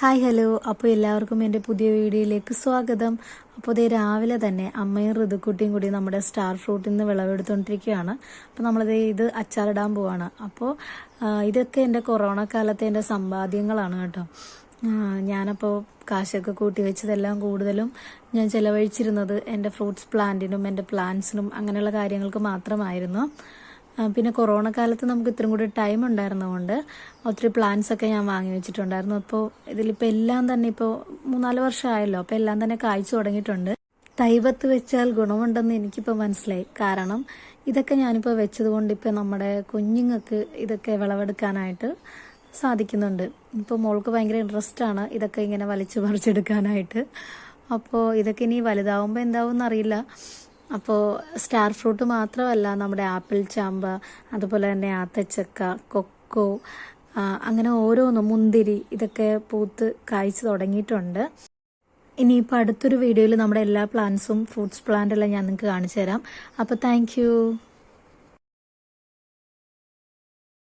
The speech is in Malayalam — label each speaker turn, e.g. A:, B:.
A: Hi hello. അപ്പോൾ എല്ലാവർക്കും എൻ്റെ പുതിയ വീഡിയോയിലേക്ക് സ്വാഗതം. അപ്പോൾ ഇതേ രാവിലെ തന്നെ അമ്മയും ഋതുക്കുട്ടിയും കൂടി നമ്മുടെ സ്റ്റാർ ഫ്രൂട്ടിൽ നിന്ന് വിളവെടുത്തുകൊണ്ടിരിക്കുകയാണ്. അപ്പോൾ നമ്മളിത് അച്ചാറിടാൻ പോവാണ്. അപ്പോൾ ഇതൊക്കെ എൻ്റെ കൊറോണ കാലത്തെ എൻ്റെ സമ്പാദ്യങ്ങളാണ് കേട്ടോ. ഞാനപ്പോൾ കാശൊക്കെ കൂട്ടി വെച്ചതെല്ലാം കൂടുതലും ഞാൻ ചിലവഴിച്ചിരുന്നത് എൻ്റെ ഫ്രൂട്ട്സ് പ്ലാന്റിനും എൻ്റെ പ്ലാന്റ്സിനും അങ്ങനെയുള്ള കാര്യങ്ങൾക്ക് മാത്രമായിരുന്നു. പിന്നെ കൊറോണ കാലത്ത് നമുക്ക് ഇത്രയും കൂടി ടൈം ഉണ്ടായിരുന്നതുകൊണ്ട് ഒത്തിരി പ്ലാന്റ്സ് ഒക്കെ ഞാൻ വാങ്ങി വെച്ചിട്ടുണ്ടായിരുന്നു. അപ്പോൾ ഇതിലിപ്പോൾ എല്ലാം തന്നെ ഇപ്പോൾ 3-4 വർഷമായല്ലോ. അപ്പോൾ എല്ലാം തന്നെ കായ്ച്ചു തുടങ്ങിയിട്ടുണ്ട്. തൈവത്ത് വെച്ചാൽ ഗുണമുണ്ടെന്ന് എനിക്കിപ്പോൾ മനസ്സിലായി. കാരണം ഇതൊക്കെ ഞാനിപ്പോൾ വെച്ചതുകൊണ്ട് ഇപ്പോൾ നമ്മുടെ കുഞ്ഞുങ്ങൾക്ക് ഇതൊക്കെ വിളവെടുക്കാനായിട്ട് സാധിക്കുന്നുണ്ട്. ഇപ്പോൾ മോൾക്ക് ഭയങ്കര ഇൻട്രസ്റ്റ് ആണ് ഇതൊക്കെ ഇങ്ങനെ വലിച്ചു പറിച്ചെടുക്കാനായിട്ട്. അപ്പോൾ ഇതൊക്കെ ഇനി വലുതാവുമ്പോൾ എന്താവും എന്നറിയില്ല. അപ്പോൾ സ്റ്റാർ ഫ്രൂട്ട് മാത്രമല്ല, നമ്മുടെ ആപ്പിൾ ചാമ്പ, അതുപോലെ തന്നെ ആത്തച്ചക്ക, കൊക്കോ, അങ്ങനെ ഓരോന്നും, മുന്തിരി, ഇതൊക്കെ പൂത്ത് കായ്ച്ചു തുടങ്ങിയിട്ടുണ്ട്. ഇനിയിപ്പോൾ അടുത്തൊരു വീഡിയോയിൽ നമ്മുടെ എല്ലാ പ്ലാന്റ്സും ഫ്രൂട്ട്സ് പ്ലാന്റ് എല്ലാം ഞാൻ നിങ്ങൾക്ക് കാണിച്ചു തരാം. അപ്പോൾ താങ്ക്